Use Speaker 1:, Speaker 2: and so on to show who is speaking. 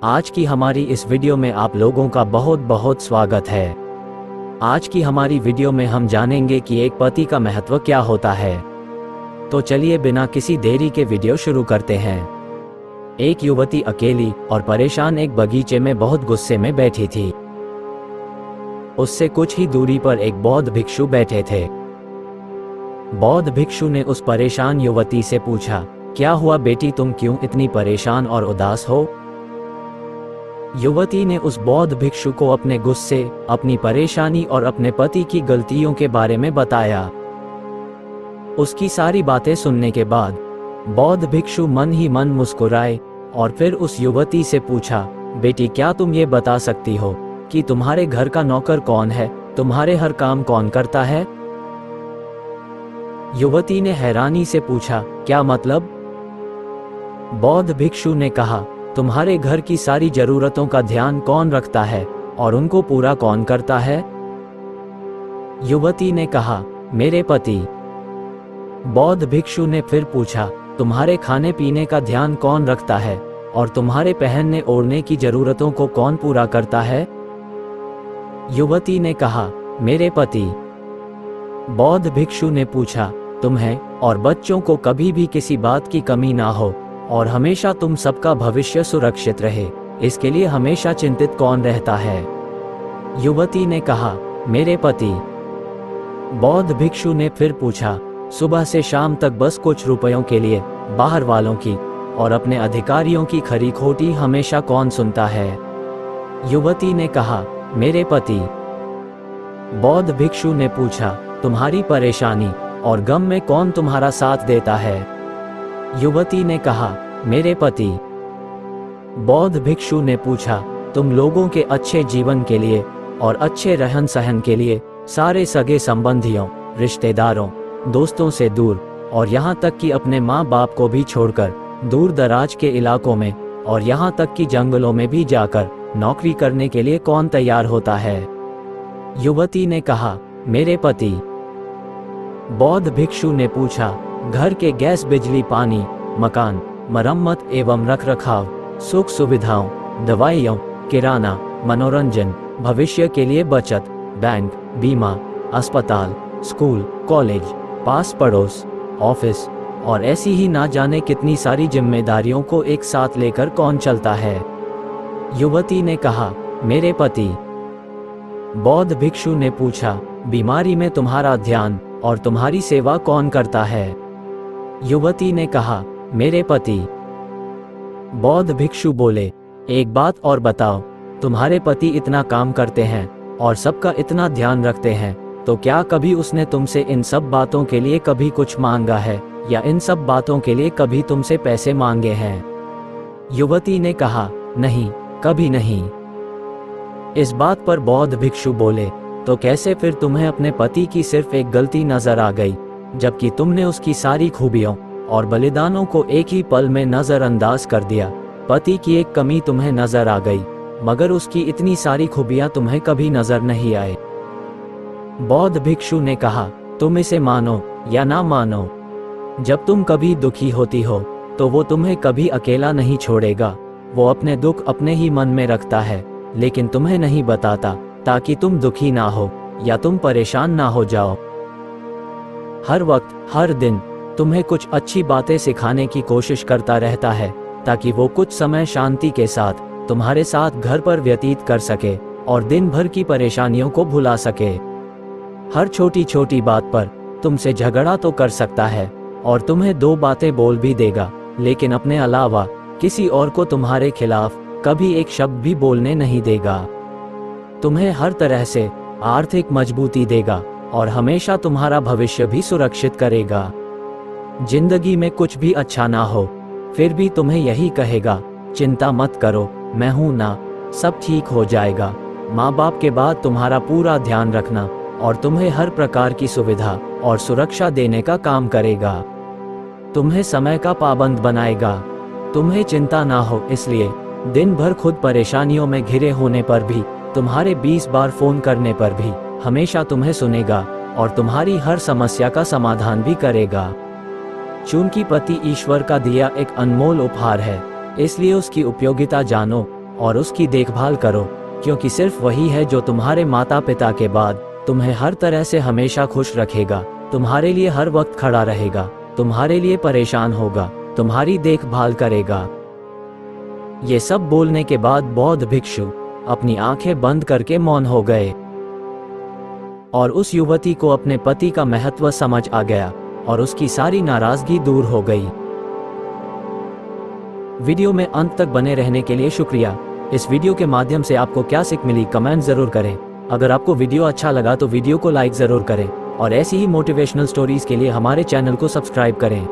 Speaker 1: आज की हमारी इस वीडियो में आप लोगों का बहुत बहुत स्वागत है। आज की हमारी वीडियो में हम जानेंगे कि एक पति का महत्व क्या होता है। तो चलिए बिना किसी देरी के वीडियो शुरू करते हैं। एक युवती अकेली और परेशान एक बगीचे में बहुत गुस्से में बैठी थी। उससे कुछ ही दूरी पर एक बौद्ध भिक्षु बैठे थे। बौद्ध भिक्षु ने उस परेशान युवती से पूछा, क्या हुआ बेटी, तुम क्यों इतनी परेशान और उदास हो? युवती ने उस बौद्ध भिक्षु को अपने गुस्से, अपनी परेशानी और अपने पति की गलतियों के बारे में बताया। उसकी सारी बातें सुनने के बाद बौद्ध भिक्षु मन ही मन मुस्कुराए और फिर उस युवती से पूछा, बेटी क्या तुम ये बता सकती हो कि तुम्हारे घर का नौकर कौन है, तुम्हारे हर काम कौन करता है? युवती ने हैरानी से पूछा, क्या मतलब? बौद्ध भिक्षु ने कहा, तुम्हारे घर की सारी जरूरतों का ध्यान कौन रखता है और उनको पूरा कौन करता है? युवती ने कहा, मेरे पति। बौद्ध भिक्षु ने फिर पूछा, तुम्हारे खाने पीने का ध्यान कौन रखता है और तुम्हारे पहनने ओढ़ने की जरूरतों को कौन पूरा करता है? युवती ने कहा, मेरे पति। बौद्ध भिक्षु ने पूछा, तुम्हें और बच्चों को कभी भी किसी बात की कमी ना हो और हमेशा तुम सबका भविष्य सुरक्षित रहे, इसके लिए हमेशा चिंतित कौन रहता है? युवती ने कहा, मेरे पति। बौद्ध भिक्षु ने फिर पूछा, सुबह से शाम तक बस कुछ रुपयों के लिए बाहर वालों की और अपने अधिकारियों की खरी खोटी हमेशा कौन सुनता है? युवती ने कहा, मेरे पति। बौद्ध भिक्षु ने पूछा, तुम्हारी परेशानी और गम में कौन तुम्हारा साथ देता है? युवती ने कहा, मेरे पति। बौद्ध भिक्षु ने पूछा, तुम लोगों के अच्छे जीवन के लिए और अच्छे रहन सहन के लिए सारे सगे संबंधियों, रिश्तेदारों, दोस्तों से दूर और यहाँ तक कि अपने माँ बाप को भी छोड़कर दूर दराज के इलाकों में और यहाँ तक कि जंगलों में भी जाकर नौकरी करने के लिए कौन तैयार होता है? युवती ने कहा, मेरे पति। बौद्ध भिक्षु ने पूछा, घर के गैस, बिजली, पानी, मकान, मरम्मत एवं रखरखाव, सुख सुविधाओं, दवाइयों, किराना, मनोरंजन, भविष्य के लिए बचत, बैंक, बीमा, अस्पताल, स्कूल, कॉलेज, पास पड़ोस, ऑफिस और ऐसी ही ना जाने कितनी सारी जिम्मेदारियों को एक साथ लेकर कौन चलता है? युवती ने कहा, मेरे पति। बौद्ध भिक्षु ने पूछा, बीमारी में तुम्हारा ध्यान और तुम्हारी सेवा कौन करता है? युवती ने कहा, मेरे पति। बौद्ध भिक्षु बोले, एक बात और बताओ, तुम्हारे पति इतना काम करते हैं और सबका इतना ध्यान रखते हैं, तो क्या कभी उसने तुमसे इन सब बातों के लिए कभी कुछ मांगा है या इन सब बातों के लिए कभी तुमसे पैसे मांगे हैं? युवती ने कहा, नहीं, कभी नहीं। इस बात पर बौद्ध भिक्षु बोले, तो कैसे फिर तुम्हें अपने पति की सिर्फ एक गलती नजर आ गई, जबकि तुमने उसकी सारी खूबियों और बलिदानों को एक ही पल में नजरअंदाज कर दिया? पति की एक कमी तुम्हें नजर आ गई, मगर उसकी इतनी सारी खूबियां तुम्हें कभी नजर नहीं आए। बौद्ध भिक्षु ने कहा, तुम इसे मानो या ना मानो, जब तुम कभी दुखी होती हो तो वो तुम्हें कभी अकेला नहीं छोड़ेगा। वो अपने दुख अपने ही मन में रखता है, लेकिन तुम्हें नहीं बताता, ताकि तुम दुखी ना हो या तुम परेशान ना हो जाओ। हर वक्त, हर दिन तुम्हें कुछ अच्छी बातें सिखाने की कोशिश करता रहता है, ताकि वो कुछ समय शांति के साथ तुम्हारे साथ घर पर व्यतीत कर सके और दिन भर की परेशानियों को भुला सके। हर छोटी छोटी बात पर तुमसे झगड़ा तो कर सकता है और तुम्हें दो बातें बोल भी देगा, लेकिन अपने अलावा किसी और को तुम्हारे खिलाफ कभी एक शब्द भी बोलने नहीं देगा। तुम्हें हर तरह से आर्थिक मजबूती देगा और हमेशा तुम्हारा भविष्य भी सुरक्षित करेगा। जिंदगी में कुछ भी अच्छा ना हो, फिर भी तुम्हें यही कहेगा, चिंता मत करो, मैं हूं ना, सब ठीक हो जाएगा। माँ बाप के बाद तुम्हारा पूरा ध्यान रखना और तुम्हें हर प्रकार की सुविधा और सुरक्षा देने का काम करेगा। तुम्हें समय का पाबंद बनाएगा। तुम्हें चिंता ना हो, इसलिए दिन भर खुद परेशानियों में घिरे होने पर भी, तुम्हारे 20 बार फोन करने पर भी हमेशा तुम्हें सुनेगा और तुम्हारी हर समस्या का समाधान भी करेगा। चूंकि पति ईश्वर का दिया एक अनमोल उपहार है, इसलिए उसकी उपयोगिता जानो और उसकी देखभाल करो, क्योंकि सिर्फ वही है जो तुम्हारे माता पिता के बाद तुम्हें हर तरह से हमेशा खुश रखेगा, तुम्हारे लिए हर वक्त खड़ा रहेगा, तुम्हारे लिए परेशान होगा, तुम्हारी देखभाल करेगा। ये सब बोलने के बाद बौद्ध भिक्षु अपनी आंखें बंद करके मौन हो गए और उस युवती को अपने पति का महत्व समझ आ गया और उसकी सारी नाराजगी दूर हो गई। वीडियो में अंत तक बने रहने के लिए शुक्रिया। इस वीडियो के माध्यम से आपको क्या सीख मिली कमेंट जरूर करें। अगर आपको वीडियो अच्छा लगा तो वीडियो को लाइक जरूर करें और ऐसी ही मोटिवेशनल स्टोरीज के लिए हमारे चैनल को सब्सक्राइब करें।